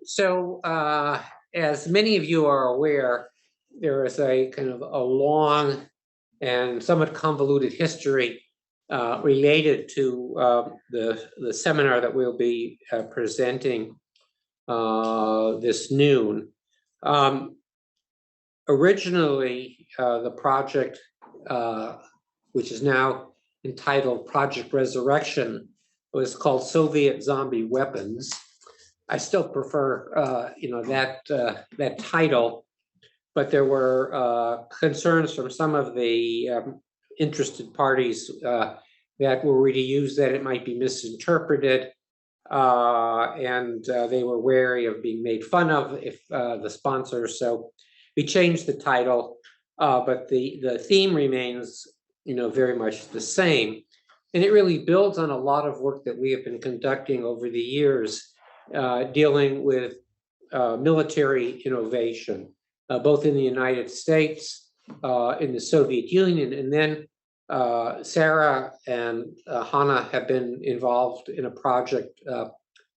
So, as many of you are aware, there is a kind of a long and somewhat convoluted history related to the seminar that we'll be presenting this noon. Originally, the project, which is now entitled Project Resurrection, was called Soviet Zombie Weapons. I still prefer, that title, but there were concerns from some of the interested parties that were we to use that it might be misinterpreted, and they were wary of being made fun of if the sponsors. So we changed the title, but the theme remains, very much the same, and it really builds on a lot of work that we have been conducting over the years. Dealing with military innovation, both in the United States, in the Soviet Union, and then Sarah and Hanna have been involved in a project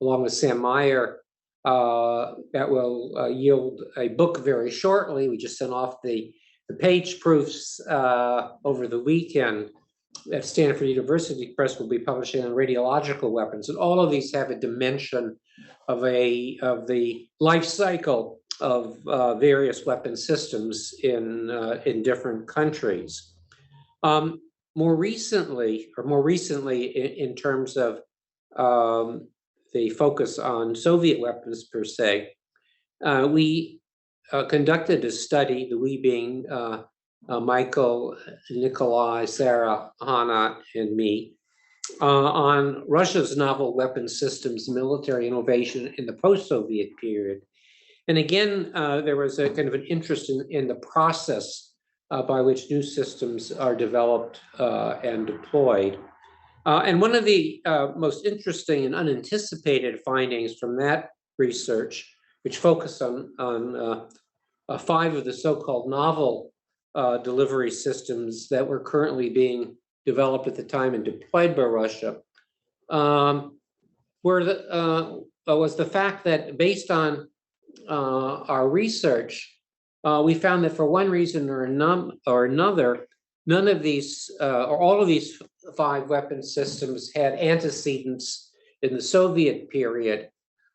along with Sam Meyer that will yield a book very shortly. We just sent off the page proofs over the weekend. At Stanford University Press will be publishing on radiological weapons, and all of these have a dimension of the life cycle of various weapon systems in different countries. More recently, in terms of the focus on Soviet weapons per se, we conducted a study, the we being Michael, Nikolai, Sarah, Hanna, and me, on Russia's novel weapon systems military innovation in the post-Soviet period. And again, there was a kind of an interest in the process by which new systems are developed and deployed. And one of the most interesting and unanticipated findings from that research, which focused on 5 of the so-called novel delivery systems that were currently being developed at the time and deployed by Russia, was the fact that based on our research, we found that for one reason or another, none of these, or all of these 5 weapon systems had antecedents in the Soviet period,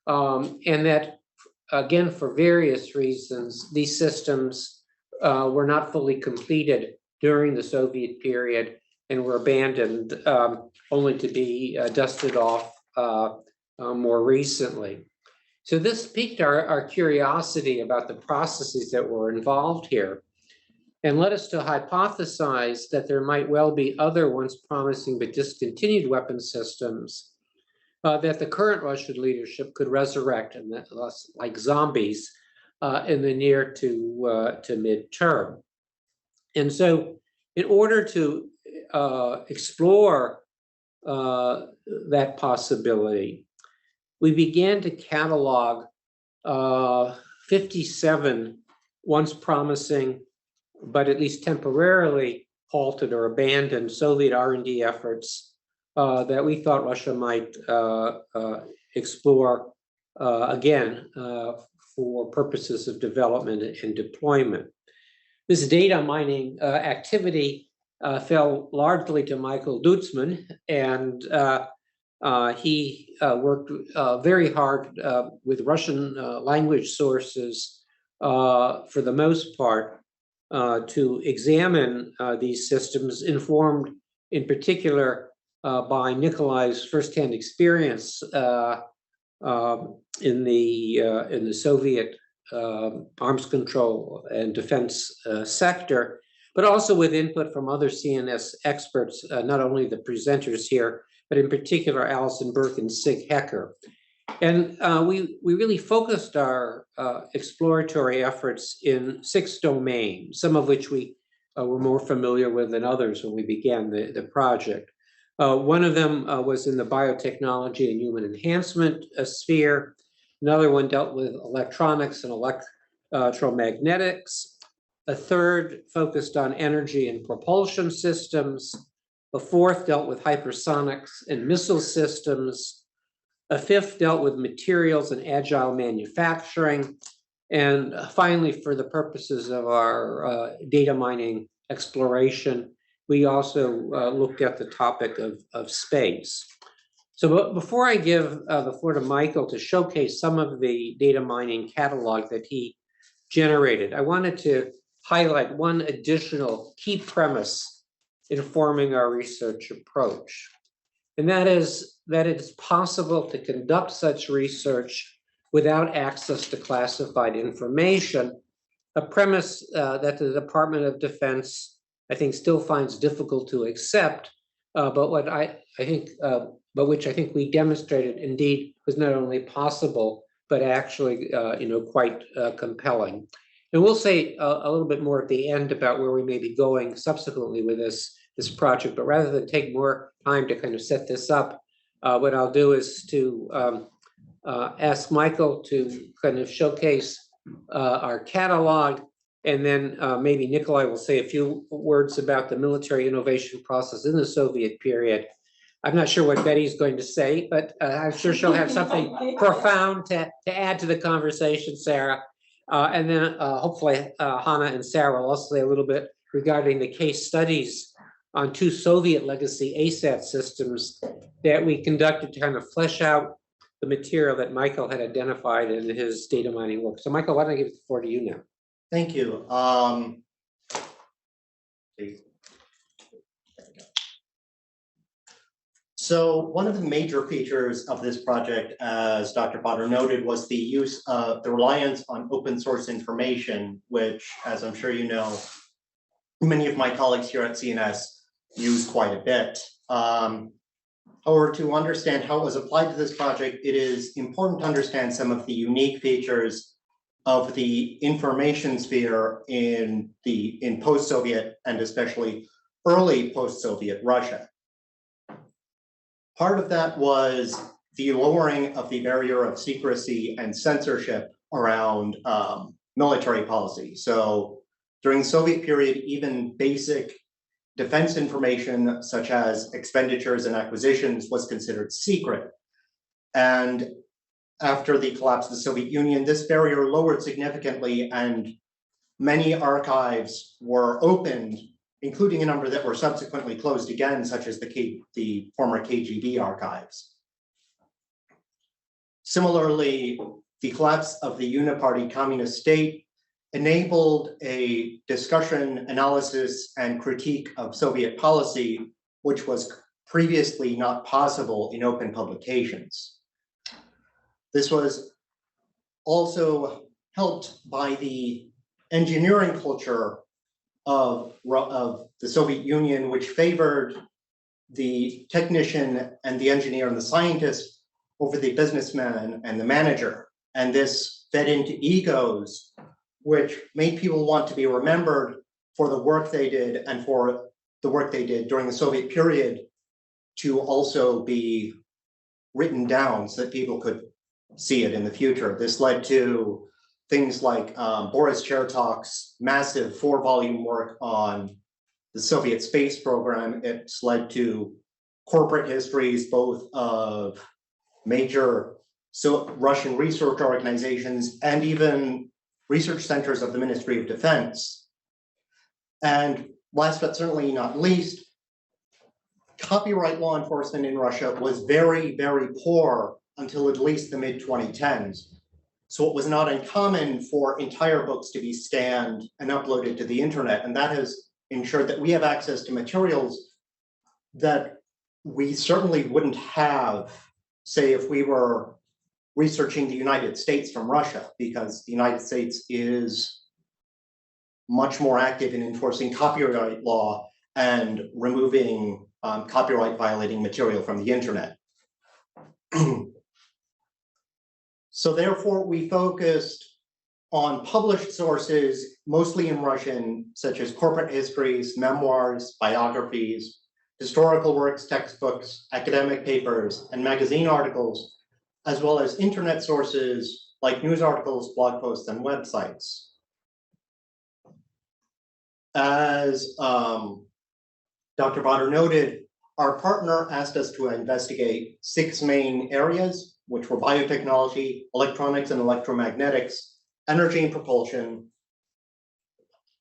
and that, again, for various reasons, these systems were not fully completed during the Soviet period and were abandoned only to be dusted off more recently. So this piqued our curiosity about the processes that were involved here and led us to hypothesize that there might well be other once promising but discontinued weapon systems that the current Russian leadership could resurrect, and that, like zombies, in the near to midterm. And so in order to explore that possibility, we began to catalog 57 once promising, but at least temporarily halted or abandoned Soviet R&D efforts that we thought Russia might explore again for purposes of development and deployment. This data mining activity fell largely to Michael Duitsman, and he worked very hard with Russian language sources for the most part to examine these systems, informed in particular by Nikolai's firsthand experience in the Soviet arms control and defense sector, but also with input from other CNS experts, not only the presenters here, but in particular Alison Burke and Sig Hecker. And we really focused our exploratory efforts in 6 domains, some of which we were more familiar with than others when we began the project. One of them was in the biotechnology and human enhancement sphere. Another one dealt with electronics and electromagnetics. A third focused on energy and propulsion systems. A fourth dealt with hypersonics and missile systems. A fifth dealt with materials and agile manufacturing. And finally, for the purposes of our data mining exploration, we also looked at the topic of space. So before I give the floor to Michael to showcase some of the data mining catalog that he generated, I wanted to highlight one additional key premise informing our research approach. And that is that it is possible to conduct such research without access to classified information, a premise that the Department of Defense, I think, still finds difficult to accept, but which I think we demonstrated indeed was not only possible, but actually, quite compelling. And we'll say a little bit more at the end about where we may be going subsequently with this project, but rather than take more time to kind of set this up, what I'll do is to ask Michael to kind of showcase our catalog, and then maybe Nikolai will say a few words about the military innovation process in the Soviet period. I'm not sure what Betty's going to say, but I'm sure she'll have something profound to add to the conversation, Sarah. And then hopefully Hanna and Sarah will also say a little bit regarding the case studies on 2 Soviet legacy ASAT systems that we conducted to kind of flesh out the material that Michael had identified in his data mining work. So Michael, why don't I give the floor to you now? Thank you. So one of the major features of this project, as Dr. Potter noted, was the use of the reliance on open source information, which, as I'm sure you know, many of my colleagues here at CNS use quite a bit. However, to understand how it was applied to this project, it is important to understand some of the unique features of the information sphere in post-Soviet and especially early post-Soviet Russia. Part of that was the lowering of the barrier of secrecy and censorship around military policy. So during the Soviet period, even basic defense information such as expenditures and acquisitions was considered secret. And after the collapse of the Soviet Union, this barrier lowered significantly and many archives were opened, including a number that were subsequently closed again, such as the former KGB archives. Similarly, the collapse of the uniparty communist state enabled a discussion, analysis, and critique of Soviet policy, which was previously not possible in open publications. This was also helped by the engineering culture of the Soviet Union, which favored the technician and the engineer and the scientist over the businessman and the manager. And this fed into egos, which made people want to be remembered for the work they did and for the work they did during the Soviet period to also be written down so that people could see it in the future. This led to things like Boris Chertov's massive 4-volume work on the Soviet space program. It's led to corporate histories, both of major Russian research organizations and even research centers of the Ministry of Defense. And last but certainly not least, copyright law enforcement in Russia was very, very poor until at least the mid-2010s. So it was not uncommon for entire books to be scanned and uploaded to the internet. And that has ensured that we have access to materials that we certainly wouldn't have, say, if we were researching the United States from Russia, because the United States is much more active in enforcing copyright law and removing copyright violating material from the internet. So therefore, we focused on published sources, mostly in Russian, such as corporate histories, memoirs, biographies, historical works, textbooks, academic papers, and magazine articles, as well as internet sources like news articles, blog posts, and websites. As Dr. Potter noted, our partner asked us to investigate 6 main areas. which were biotechnology, electronics and electromagnetics, energy and propulsion,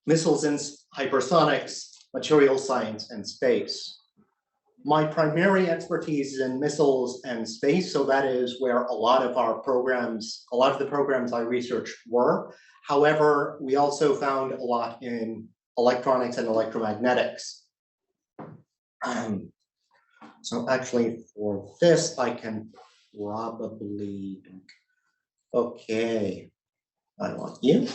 missiles and hypersonics, material science, and space. My primary expertise is in missiles and space, so that is where a lot of the programs I researched were. However, we also found a lot in electronics and electromagnetics. So actually for this, I can probably, okay. I want you,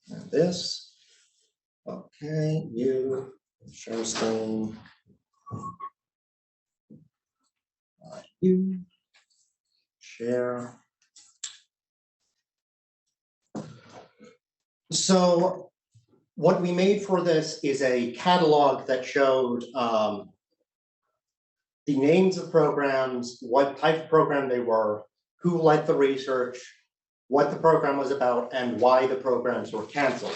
and this. Okay, you, share screen. You, share. So what we made for this is a catalog that showed the names of programs, what type of program they were, who led the research, what the program was about, and why the programs were canceled.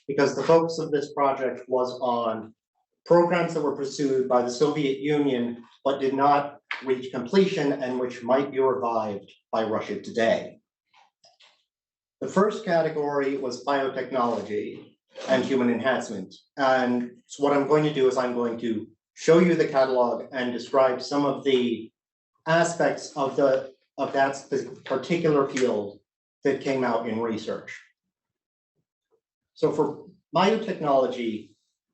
Because the focus of this project was on programs that were pursued by the Soviet Union, but did not reach completion and which might be revived by Russia today. The first category was biotechnology and human enhancement. And so what I'm going to do is I'm going to show you the catalog and describe some of the aspects of that particular field that came out in research. So for biotechnology,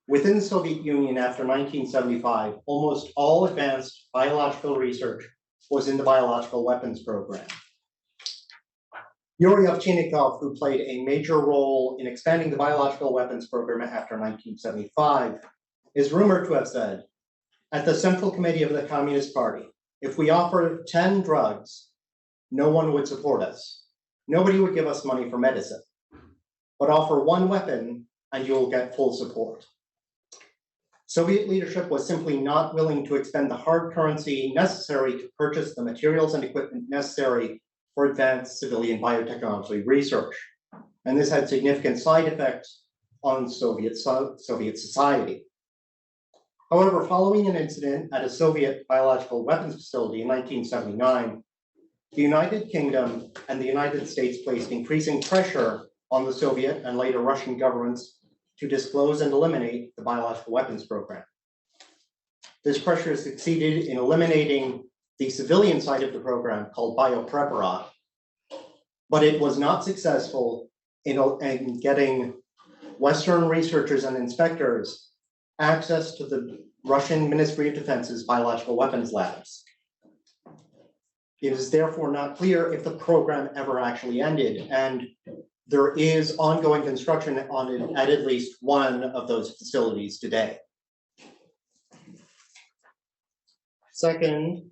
within the Soviet Union after 1975, almost all advanced biological research was in the biological weapons program. Yuri Ovchinnikov, who played a major role in expanding the biological weapons program after 1975, is rumored to have said, at the Central Committee of the Communist Party, if we offer 10 drugs, no one would support us. Nobody would give us money for medicine. But offer one weapon and you'll get full support. Soviet leadership was simply not willing to expend the hard currency necessary to purchase the materials and equipment necessary for advanced civilian biotechnology research. And this had significant side effects on Soviet society. However, following an incident at a Soviet biological weapons facility in 1979, the United Kingdom and the United States placed increasing pressure on the Soviet and later Russian governments to disclose and eliminate the biological weapons program. This pressure succeeded in eliminating the civilian side of the program called biopreparat, but it was not successful in getting Western researchers and inspectors access to the Russian Ministry of Defense's biological weapons labs. It is therefore not clear if the program ever actually ended, and there is ongoing construction on it at least one of those facilities today. Second,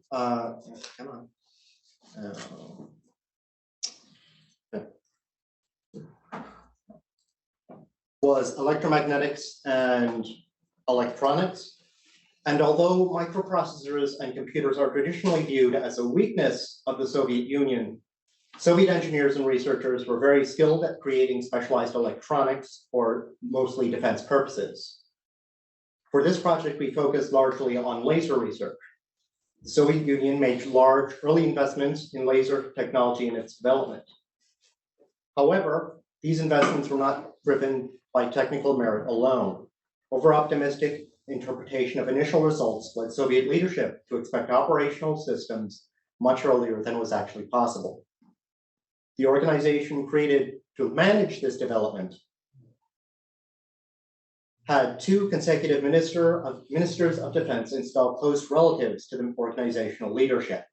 was electromagnetics and electronics. And although microprocessors and computers are traditionally viewed as a weakness of the Soviet Union, Soviet engineers and researchers were very skilled at creating specialized electronics for mostly defense purposes. For this project, we focused largely on laser research. The Soviet Union made large early investments in laser technology and its development. However, these investments were not driven by technical merit alone. Over-optimistic interpretation of initial results led Soviet leadership to expect operational systems much earlier than was actually possible. The organization created to manage this development had two consecutive ministers of defense install close relatives to the organizational leadership.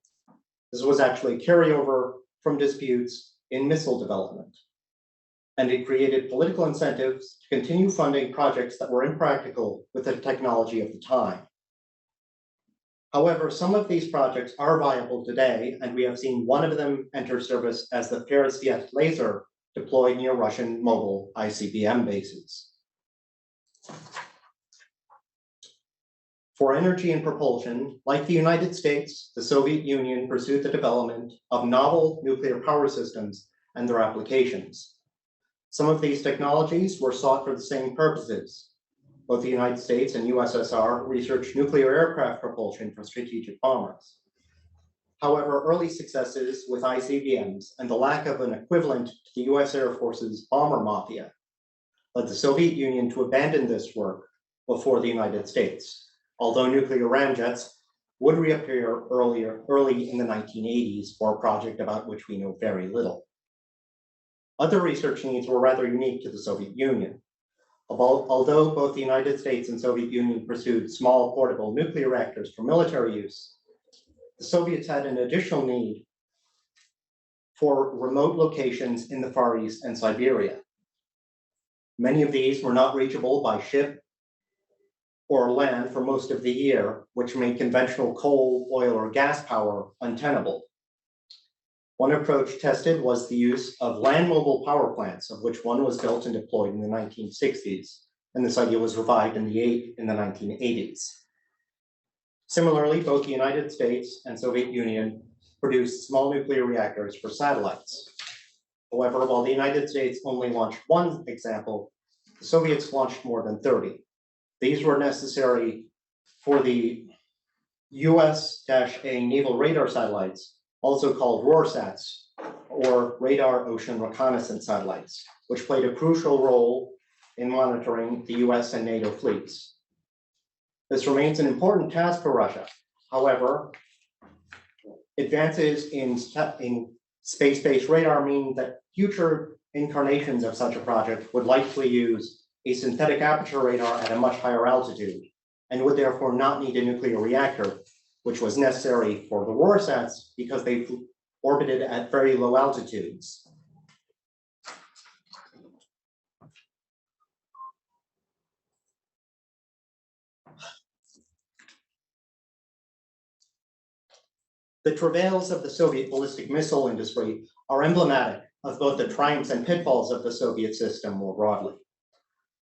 This was actually a carryover from disputes in missile development. And it created political incentives to continue funding projects that were impractical with the technology of the time. However, some of these projects are viable today, and we have seen one of them enter service as the Peresviet laser deployed near Russian mobile ICBM bases. For energy and propulsion, like the United States, the Soviet Union pursued the development of novel nuclear power systems and their applications. Some of these technologies were sought for the same purposes. Both the United States and USSR researched nuclear aircraft propulsion for strategic bombers. However, early successes with ICBMs and the lack of an equivalent to the US Air Force's bomber mafia led the Soviet Union to abandon this work before the United States, although nuclear ramjets would reappear early in the 1980s for a project about which we know very little. Other research needs were rather unique to the Soviet Union. Although both the United States and Soviet Union pursued small portable nuclear reactors for military use, the Soviets had an additional need for remote locations in the Far East and Siberia. Many of these were not reachable by ship or land for most of the year, which made conventional coal, oil, or gas power untenable. One approach tested was the use of land mobile power plants, of which one was built and deployed in the 1960s, and this idea was revived in the 1980s. Similarly, both the United States and Soviet Union produced small nuclear reactors for satellites. However, while the United States only launched one example, the Soviets launched more than 30. These were necessary for the US-A naval radar satellites, also called RORSATs, or Radar Ocean Reconnaissance Satellites, which played a crucial role in monitoring the US and NATO fleets. This remains an important task for Russia. However, advances in space-based radar mean that future incarnations of such a project would likely use a synthetic aperture radar at a much higher altitude, and would therefore not need a nuclear reactor, which was necessary for the RORSATs because they orbited at very low altitudes. The travails of the Soviet ballistic missile industry are emblematic of both the triumphs and pitfalls of the Soviet system more broadly. The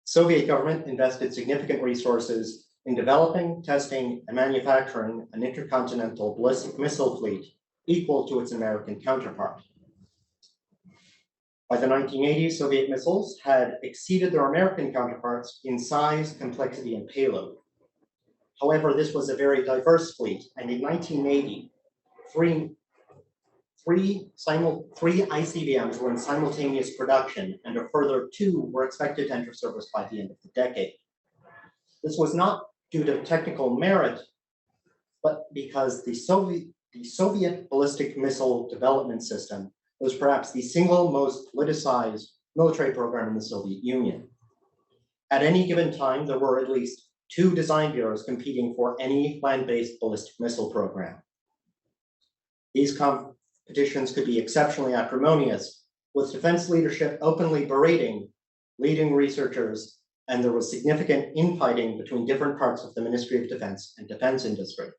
Soviet government invested significant resources in developing, testing, and manufacturing an intercontinental ballistic missile fleet equal to its American counterpart. By the 1980s, Soviet missiles had exceeded their American counterparts in size, complexity, and payload. However, this was a very diverse fleet, and in 1980, three ICBMs were in simultaneous production, and a further 2 were expected to enter service by the end of the decade. This was not due to technical merit, but because the Soviet ballistic missile development system was perhaps the single most politicized military program in the Soviet Union. At any given time, there were at least 2 design bureaus competing for any land-based ballistic missile program. These competitions could be exceptionally acrimonious, with defense leadership openly berating leading researchers, and there was significant infighting between different parts of the Ministry of Defense and defense industry.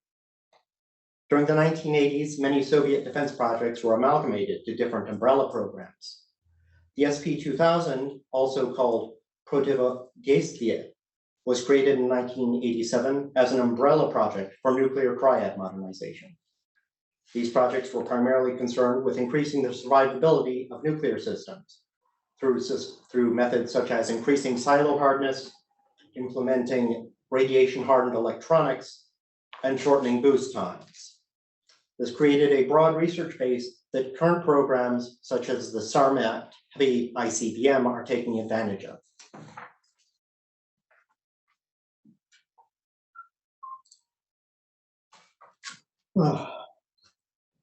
During the 1980s, many Soviet defense projects were amalgamated to different umbrella programs. The SP-2000, also called Protivodeyствие, was created in 1987 as an umbrella project for nuclear triad modernization. These projects were primarily concerned with increasing the survivability of nuclear systems through methods such as increasing silo hardness, implementing radiation-hardened electronics, and shortening boost times. This created a broad research base that current programs such as the Disarmament heavy ICBM are taking advantage of. The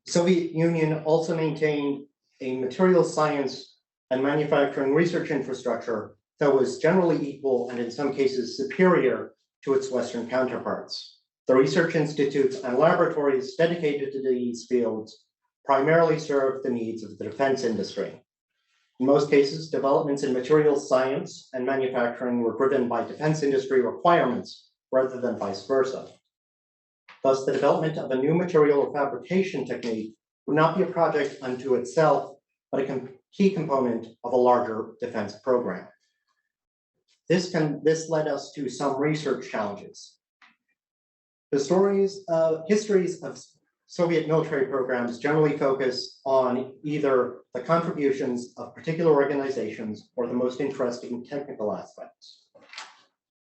Soviet Union also maintained a materials science and manufacturing research infrastructure that was generally equal and in some cases superior to its Western counterparts. The research institutes and laboratories dedicated to these fields primarily served the needs of the defense industry. In most cases, developments in materials science and manufacturing were driven by defense industry requirements rather than vice versa. Thus, the development of a new material or fabrication technique would not be a project unto itself, but a key component of a larger defense program. This led us to some research challenges. Histories of Soviet military programs generally focus on either the contributions of particular organizations or the most interesting technical aspects.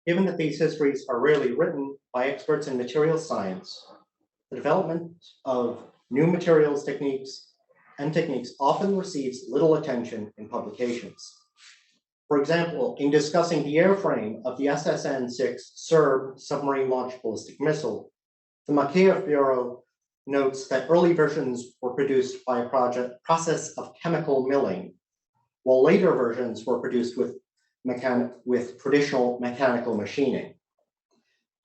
Given that these histories are rarely written by experts in materials science, the development of new materials techniques often receives little attention in publications. For example, in discussing the airframe of the SSN-6 Serb submarine-launched ballistic missile, the Makeyev Bureau notes that early versions were produced by a process of chemical milling, while later versions were produced with traditional mechanical machining.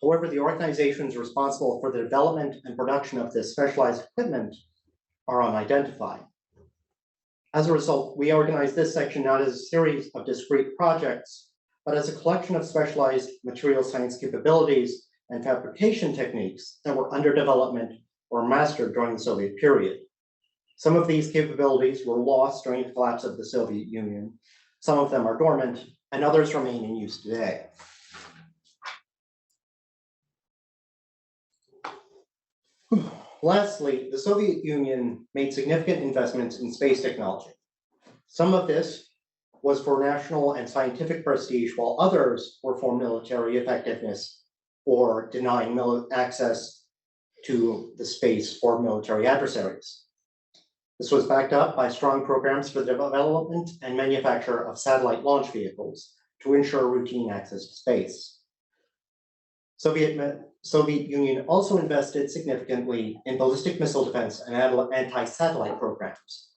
However, the organizations responsible for the development and production of this specialized equipment are unidentified. As a result, we organize this section not as a series of discrete projects, but as a collection of specialized material science capabilities and fabrication techniques that were under development or mastered during the Soviet period. Some of these capabilities were lost during the collapse of the Soviet Union. Some of them are dormant, and others remain in use today. Lastly, the Soviet Union made significant investments in space technology. Some of this was for national and scientific prestige, while others were for military effectiveness or denying access to the space for military adversaries. This was backed up by strong programs for the development and manufacture of satellite launch vehicles to ensure routine access to space. Soviet Union also invested significantly in ballistic missile defense and anti-satellite programs.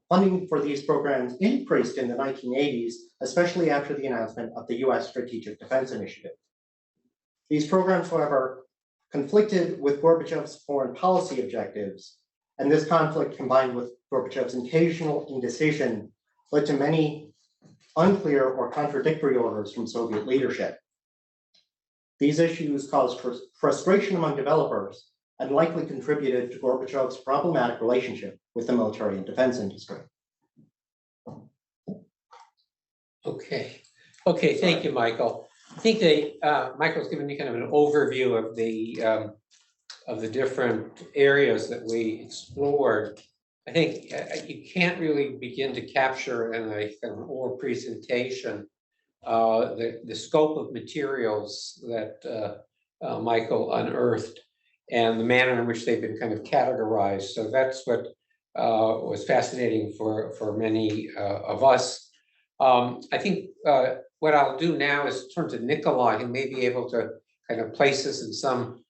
Funding for these programs increased in the 1980s, especially after the announcement of the US Strategic Defense Initiative. These programs, however, conflicted with Gorbachev's foreign policy objectives, and this conflict, combined with Gorbachev's occasional indecision, led to many unclear or contradictory orders from Soviet leadership. These issues caused frustration among developers and likely contributed to Gorbachev's problematic relationship with the military and defense industry. Okay, thank you, Michael. I think Michael's given you kind of an overview of the different areas that we explored. I think you can't really begin to capture in a kind of oral presentation the scope of materials that Michael unearthed and the manner in which they've been kind of categorized. So that's what was fascinating for many of us. I think what I'll do now is turn to Nikolai, who may be able to kind of place this in some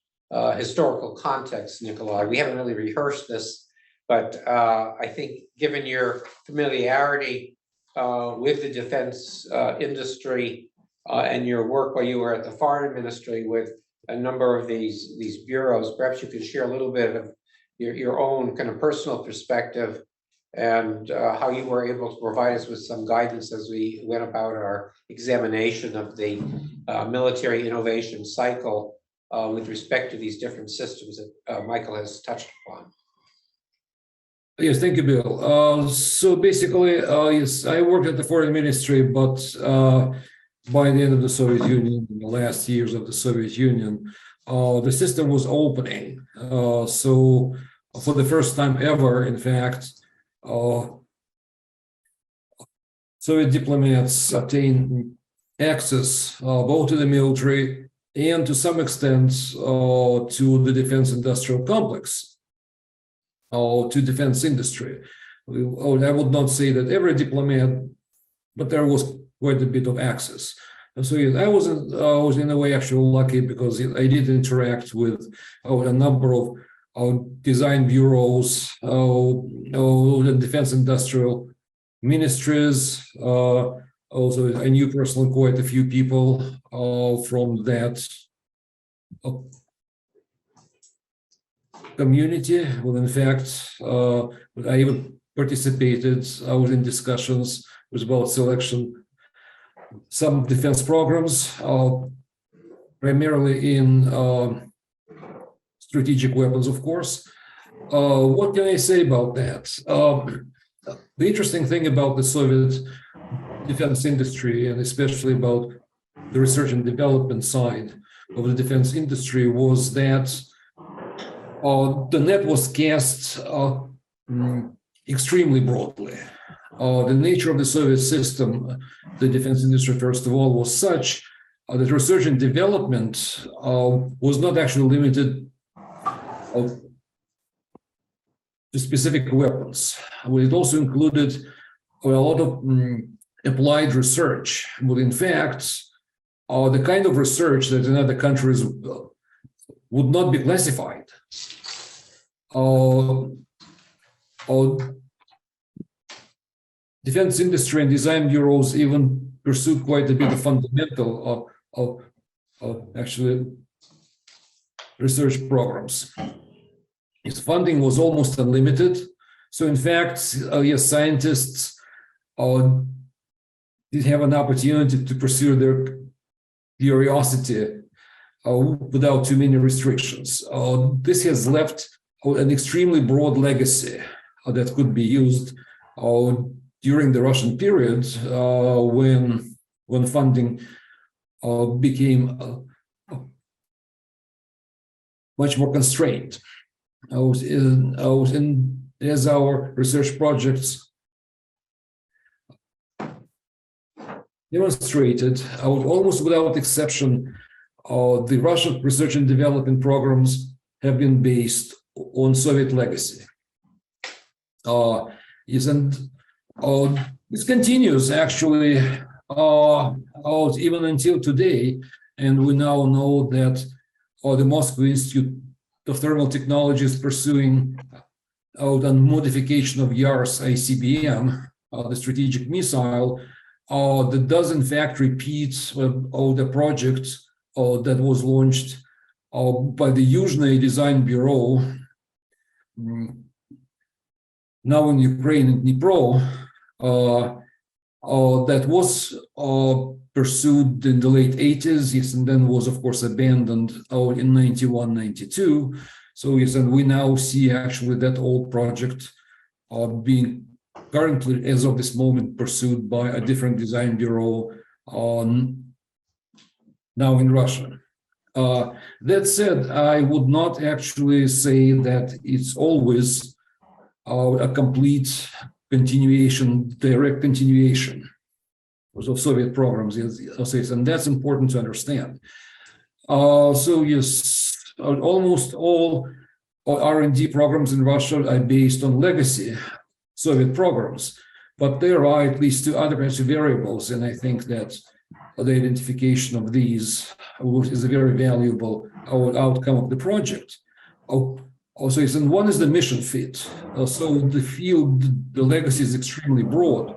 historical context. Nikolai, we haven't really rehearsed this, but I think given your familiarity with the defense industry and your work while you were at the foreign ministry with a number of these bureaus, perhaps you could share a little bit of your own kind of personal perspective and how you were able to provide us with some guidance as we went about our examination of the military innovation cycle with respect to these different systems that Michael has touched upon. Yes, thank you, Bill. So basically, yes, I worked at the foreign ministry, but by the end of the Soviet Union, in the last years of the Soviet Union, the system was opening. So for the first time ever, in fact, Soviet diplomats obtained access both to the military and to some extent to the defense industrial complex, to defense industry. I would not say that every diplomat, but there was quite a bit of access. And so yes, I was in a way actually lucky because I did interact with a number of design bureaus, the defense industrial ministries. Also, I knew personally quite a few people from that community. Well, in fact, I even participated. I was in discussions about selection, some defense programs, primarily in strategic weapons, of course. What can I say about that? The interesting thing about the Soviet defense industry, and especially about the research and development side of the defense industry, was that the net was cast extremely broadly. The nature of the Soviet system, the defense industry, first of all, was such that research and development was not actually limited to specific weapons. Well, it also included a lot of applied research. But in fact, the kind of research that in other countries would not be classified. Defense industry and design bureaus even pursued quite a bit of fundamental actually research programs. Its funding was almost unlimited. So in fact, yes, scientists did have an opportunity to pursue their curiosity without too many restrictions. This has left an extremely broad legacy that could be used during the Russian period when funding became much more constrained. As our research projects demonstrated, almost without exception, the Russian research and development programs have been based on Soviet legacy. This continues actually even until today, and we now know that the Moscow Institute of Thermal Technology is pursuing a modification of Yar's ICBM, the strategic missile, that does in fact repeat the project that was launched by the Yuzhny Design Bureau, now in Ukraine, in Dnipro, that was pursued in the late 80s, yes, and then was of course abandoned in 91, 92. So yes, and we now see actually that old project being currently, as of this moment, pursued by a different design bureau now in Russia. That said, I would not actually say that it's always a complete continuation, direct continuation of Soviet programs, and that's important to understand. So yes, almost all R&D programs in Russia are based on legacy Soviet programs, but there are at least two other kinds of variables, and I think that the identification of these is a very valuable outcome of the project. Also, one is the mission fit. So the field, the legacy is extremely broad.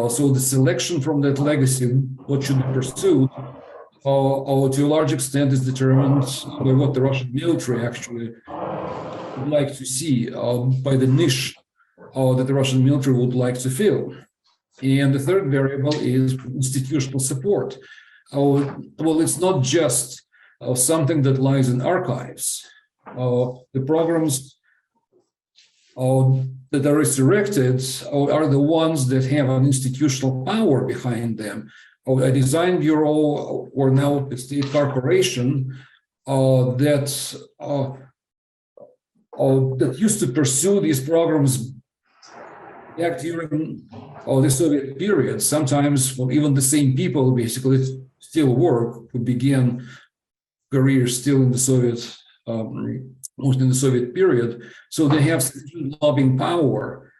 So the selection from that legacy, what should be pursued, to a large extent is determined by what the Russian military actually would like to see, by the niche that the Russian military would like to fill. And the third variable is institutional support. Well, it's not just something that lies in archives. The programs that are resurrected are the ones that have an institutional power behind them. A design bureau or now a state corporation that used to pursue these programs back during the Soviet period. Sometimes even the same people basically still work, who began careers still in the Soviet, most in the Soviet period. So they have lobbying power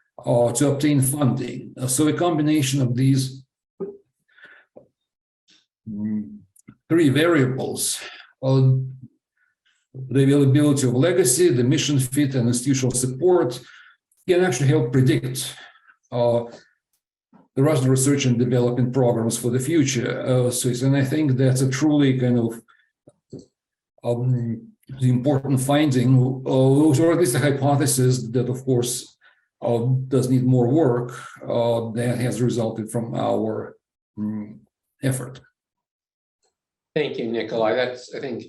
to obtain funding. So a combination of these three variables, the availability of legacy, the mission fit, and institutional support, can actually help predict the Russian research and development programs for the future. And I think that's a truly kind of the important finding, or at least a hypothesis that, of course, does need more work, that has resulted from our effort. Thank you, Nikolai. That's, I think,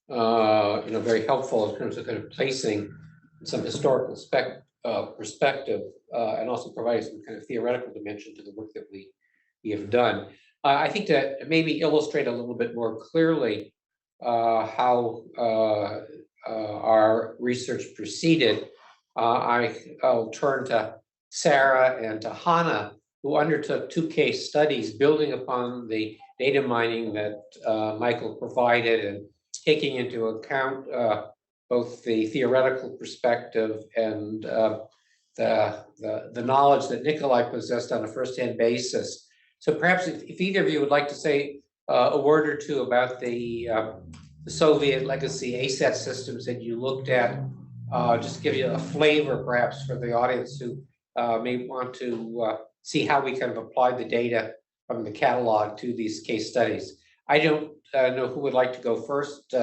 very helpful in terms of kind of placing some historical perspective and also providing some kind of theoretical dimension to the work that we have done. I think to maybe illustrate a little bit more clearly how our research proceeded, I'll turn to Sarah and to Hanna, who undertook 2 case studies building upon the data mining that Michael provided and taking into account both the theoretical perspective and the knowledge that Nikolai possessed on a first-hand basis. So perhaps if either of you would like to say a word or two about the Soviet legacy ASAT systems that you looked at, just give you a flavor perhaps for the audience who may want to see how we kind of applied the data from the catalog to these case studies. I don't know who would like to go first.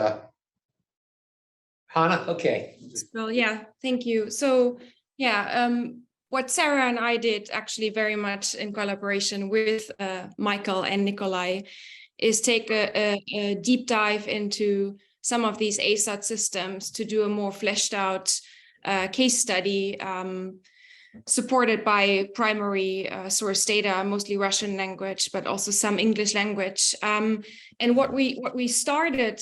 Hanna, okay. Well, yeah, thank you. So, yeah, what Sarah and I did actually very much in collaboration with Michael and Nikolai is take a deep dive into some of these ASAT systems to do a more fleshed out case study supported by primary source data, mostly Russian language, but also some English language. And what we started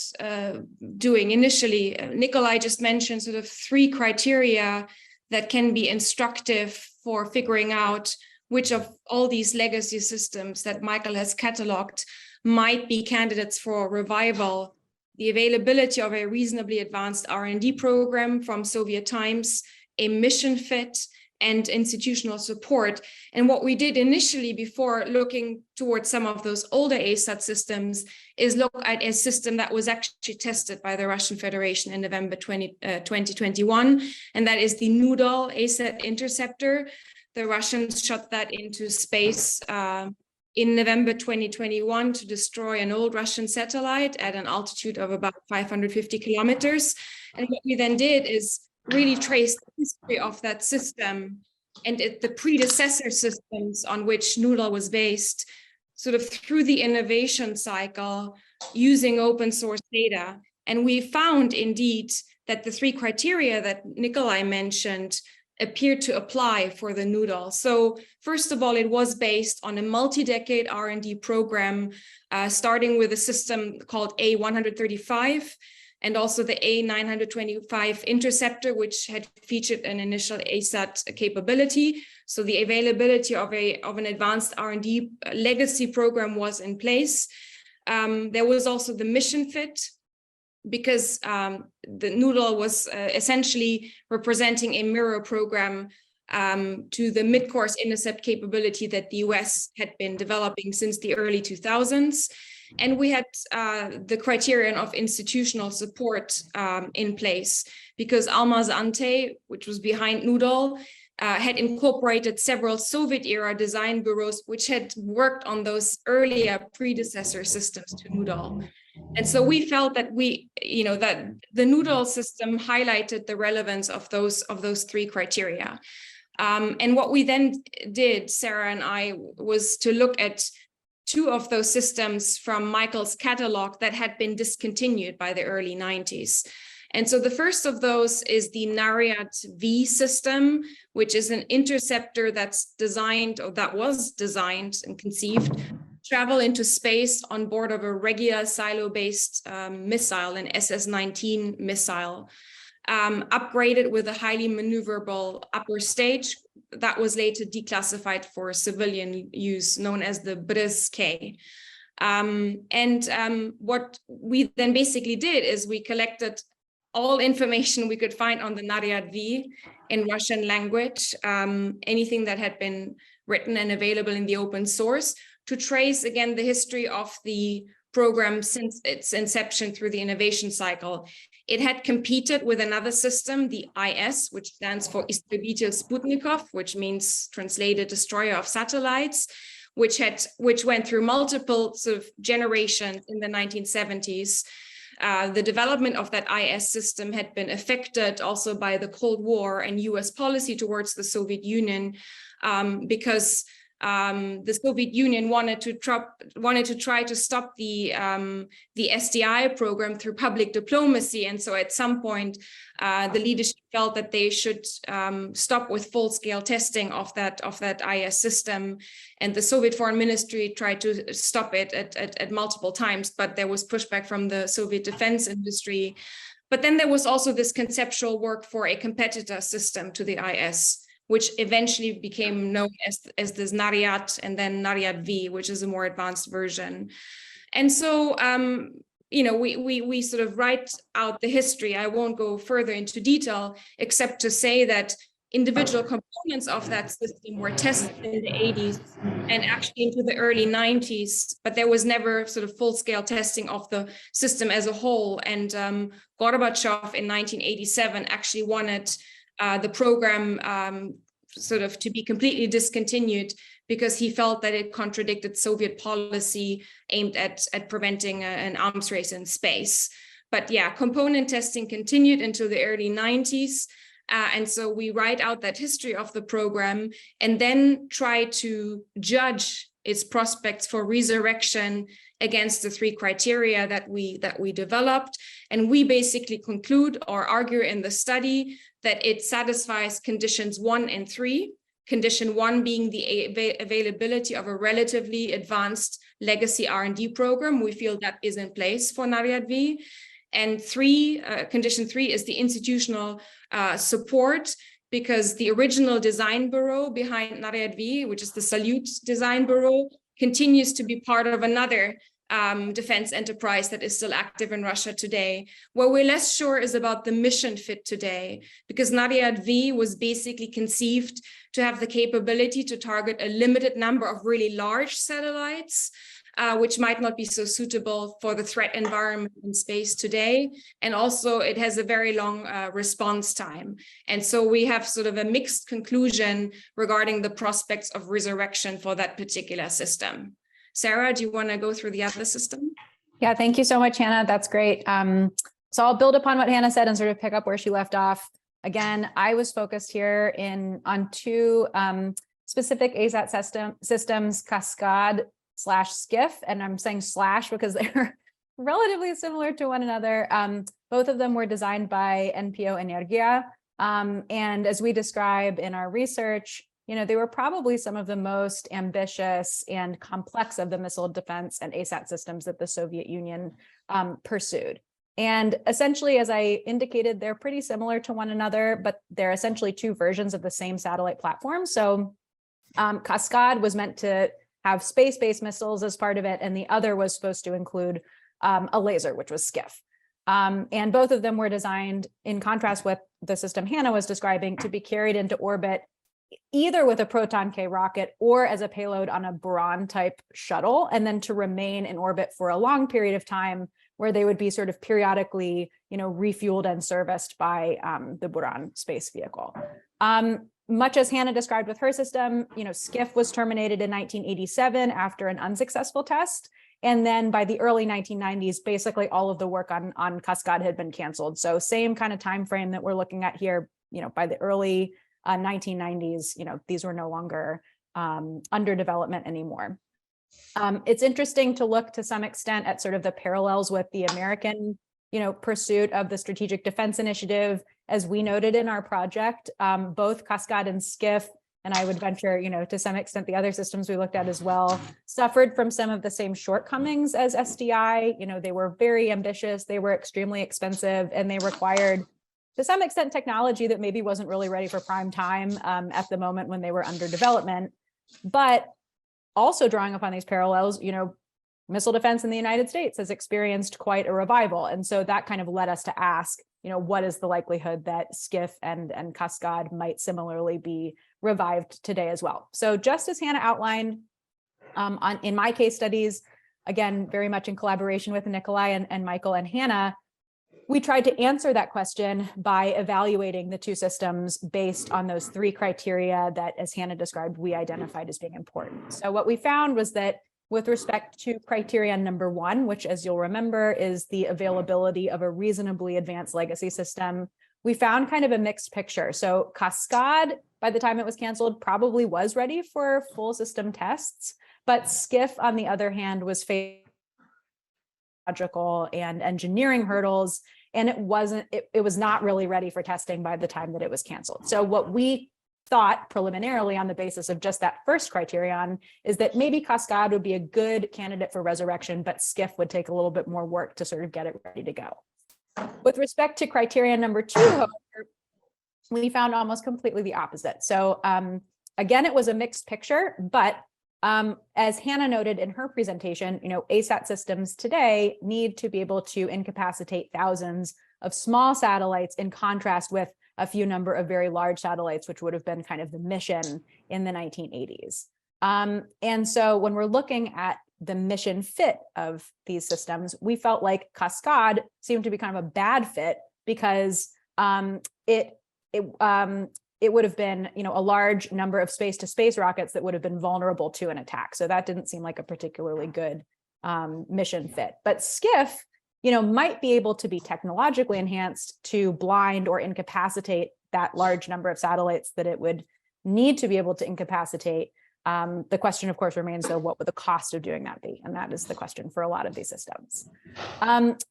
doing initially, Nikolai just mentioned sort of 3 criteria that can be instructive for figuring out which of all these legacy systems that Michael has cataloged might be candidates for revival: the availability of a reasonably advanced R&D program from Soviet times, a mission fit, and institutional support. And what we did initially before looking towards some of those older ASAT systems is look at a system that was actually tested by the Russian Federation in November 2021, and that is the Noodle ASAT interceptor. The Russians shot that into space in November 2021 to destroy an old Russian satellite at an altitude of about 550 kilometers. And what we then did is really trace the history of that system and the predecessor systems on which Noodle was based, sort of through the innovation cycle using open source data. And we found indeed that the 3 criteria that Nikolai mentioned appeared to apply for the Noodle. So first of all, it was based on a multi-decade R&D program, starting with a system called A135, and also the A925 interceptor, which had featured an initial ASAT capability. So the availability of an advanced R&D legacy program was in place. There was also the mission fit, because the Noodle was essentially representing a mirror program to the mid-course intercept capability that the US had been developing since the early 2000s. And we had the criterion of institutional support in place, because Almaz Ante, which was behind Noodle, had incorporated several Soviet-era design bureaus which had worked on those earlier predecessor systems to Noodle. And so we felt that that the Noodle system highlighted the relevance of those 3 criteria. And what we then did, Sarah and I, was to look at 2 of those systems from Michael's catalog that had been discontinued by the early 90s. And so the first of those is the Nariad V system, which is an interceptor that was designed and conceived to travel into space on board of a regular silo-based missile, an SS-19 missile, upgraded with a highly maneuverable upper stage that was later declassified for civilian use, known as the BRIS-K. What we then basically did is we collected all information we could find on the Nariad V in Russian language, anything that had been written and available in the open source, to trace again the history of the program since its inception through the innovation cycle. It had competed with another system, the IS, which stands for Истребитель Sputnikov, which means translated destroyer of satellites, which went through multiple sort of generations in the 1970s. The development of that IS system had been affected also by the Cold War and US policy towards the Soviet Union, because the Soviet Union wanted to try to stop the SDI program through public diplomacy, and so at some point the leadership felt that they should stop with full-scale testing of that IS system, and the Soviet Foreign Ministry tried to stop it at multiple times, but there was pushback from the Soviet defense industry. But then there was also this conceptual work for a competitor system to the IS, which eventually became known as this Nariad, and then Nariad V, which is a more advanced version. And so, we sort of write out the history. I won't go further into detail, except to say that individual components of that system were tested in the 80s and actually into the early 90s, but there was never sort of full-scale testing of the system as a whole. And Gorbachev in 1987 actually wanted the program sort of to be completely discontinued because he felt that it contradicted Soviet policy aimed at preventing an arms race in space. But yeah, component testing continued into the early 90s. And so we write out that history of the program and then try to judge its prospects for resurrection against the three criteria that we developed. And we basically conclude or argue in the study that it satisfies conditions 1 and 3. Condition 1 being the availability of a relatively advanced legacy R&D program. We feel that is in place for Nariad V. And condition 3 is the institutional support, because the original design bureau behind Nariad V, which is the Salute Design Bureau, continues to be part of another defense enterprise that is still active in Russia today. What we're less sure is about the mission fit today, because Nariad V was basically conceived to have the capability to target a limited number of really large satellites, which might not be so suitable for the threat environment in space today. And also it has a very long response time. And so we have sort of a mixed conclusion regarding the prospects of resurrection for that particular system. Sarah, do you want to go through the other system? Yeah, thank you so much, Hanna. That's great. So I'll build upon what Hanna said and sort of pick up where she left off. Again, I was focused here on two specific ASAT systems, Cascade/Skiff, and I'm saying slash because they're relatively similar to one another. Both of them were designed by NPO Energia. And as we describe in our research, they were probably some of the most ambitious and complex of the missile defense and ASAT systems that the Soviet Union pursued. And essentially, as I indicated, they're pretty similar to one another, but they're essentially two versions of the same satellite platform. So Cascade was meant to have space-based missiles as part of it, and the other was supposed to include a laser, which was Skiff. And both of them were designed, in contrast with the system Hanna was describing, to be carried into orbit either with a Proton K rocket or as a payload on a Buran type shuttle, and then to remain in orbit for a long period of time where they would be sort of periodically, refueled and serviced by the Buran space vehicle. Much as Hanna described with her system, Skiff was terminated in 1987 after an unsuccessful test. And then by the early 1990s, basically all of the work on Cascade had been canceled. So same kind of time frame that we're looking at here, by the early 1990s, these were no longer under development anymore. It's interesting to look to some extent at sort of the parallels with the American, pursuit of the Strategic Defense Initiative. As we noted in our project, both Cascade and Skiff, and I would venture, to some extent the other systems we looked at as well, suffered from some of the same shortcomings as SDI. They were very ambitious, they were extremely expensive, and they required, to some extent, technology that maybe wasn't really ready for prime time at the moment when they were under development. But also drawing upon these parallels, missile defense in the United States has experienced quite a revival. And so that kind of led us to ask, what is the likelihood that Skiff and Cascade might similarly be revived today as well? So just as Hanna outlined in my case studies, again, very much in collaboration with Nikolai and Michael and Hanna, we tried to answer that question by evaluating the two systems based on those three criteria that, as Hanna described, we identified as being important. So what we found was that with respect to criterion number 1, which, as you'll remember, is the availability of a reasonably advanced legacy system, we found kind of a mixed picture. So Cascade, by the time it was canceled, probably was ready for full system tests, but Skiff, on the other hand, was facing logical and engineering hurdles, and it was not really ready for testing by the time that it was canceled. So what we thought preliminarily on the basis of just that first criterion is that maybe Cascade would be a good candidate for resurrection, but Skiff would take a little bit more work to sort of get it ready to go. With respect to criterion number 2, however, we found almost completely the opposite. So again, it was a mixed picture, but as Hanna noted in her presentation, ASAT systems today need to be able to incapacitate thousands of small satellites, in contrast with a few number of very large satellites, which would have been kind of the mission in the 1980s. And so when we're looking at the mission fit of these systems, we felt like Cascade seemed to be kind of a bad fit because it would have been, a large number of space-to-space rockets that would have been vulnerable to an attack. So that didn't seem like a particularly good mission fit. But SCIF, might be able to be technologically enhanced to blind or incapacitate that large number of satellites that it would need to be able to incapacitate. The question, of course, remains, though, what would the cost of doing that be? And that is the question for a lot of these systems.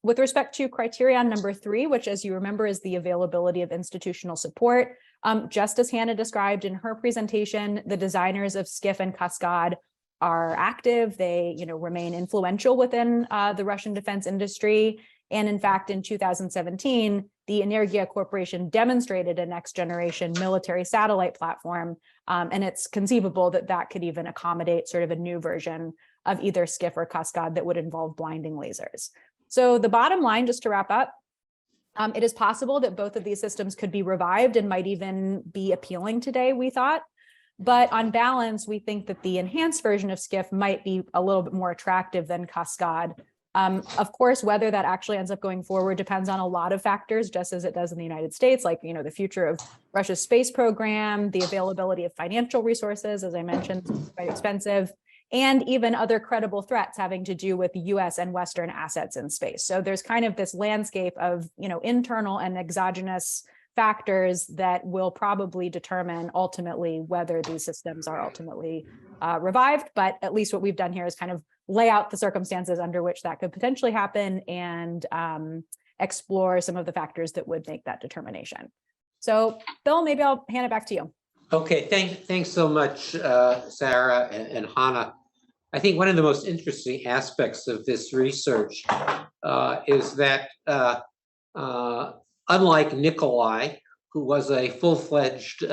With respect to criterion number 3, which, as you remember, is the availability of institutional support, just as Hanna described in her presentation, the designers of SCIF and Cascade are active. They, remain influential within the Russian defense industry. And in fact, in 2017, the Energia Corporation demonstrated a next generation military satellite platform. And it's conceivable that that could even accommodate sort of a new version of either SCIF or Cascade that would involve blinding lasers. So the bottom line, just to wrap up, it is possible that both of these systems could be revived and might even be appealing today, we thought. But on balance, we think that the enhanced version of SCIF might be a little bit more attractive than Cascade. Of course, whether that actually ends up going forward depends on a lot of factors, just as it does in the United States, like, the future of Russia's space program, the availability of financial resources, as I mentioned, quite expensive, and even other credible threats having to do with US and Western assets in space. So there's kind of this landscape of, internal and exogenous factors that will probably determine ultimately whether these systems are ultimately revived. But at least what we've done here is kind of lay out the circumstances under which that could potentially happen and explore some of the factors that would make that determination. So Bill, maybe I'll hand it back to you. Okay, thanks so much, Sarah and Hanna. I think one of the most interesting aspects of this research is that unlike Nikolai, who was a full-fledged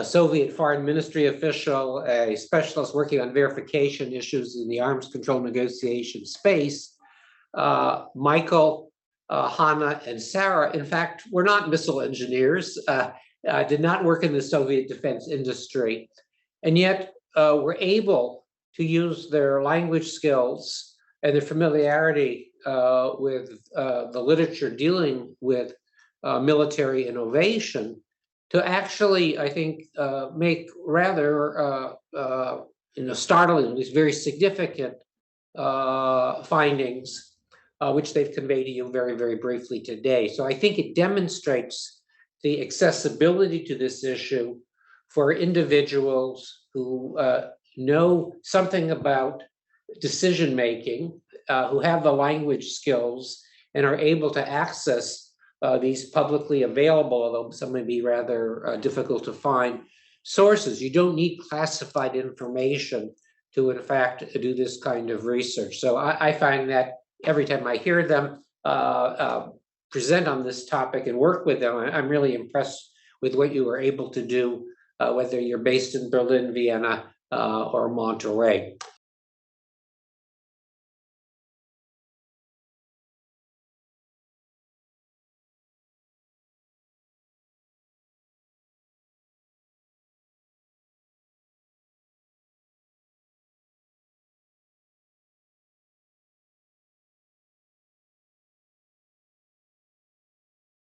Soviet Foreign Ministry official, a specialist working on verification issues in the arms control negotiation space, Michael, Hanna, and Sarah, in fact, were not missile engineers, did not work in the Soviet defense industry, and yet were able to use their language skills and their familiarity with the literature dealing with military innovation to actually, I think, make rather startling, at least very significant findings, which they've conveyed to you very, very briefly today. So I think it demonstrates the accessibility to this issue for individuals who know something about decision making, who have the language skills and are able to access these publicly available, although some may be rather difficult to find, sources. You don't need classified information to, in fact, do this kind of research. So I find that every time I hear them present on this topic and work with them, I'm really impressed with what you were able to do, whether you're based in Berlin, Vienna, or Monterey.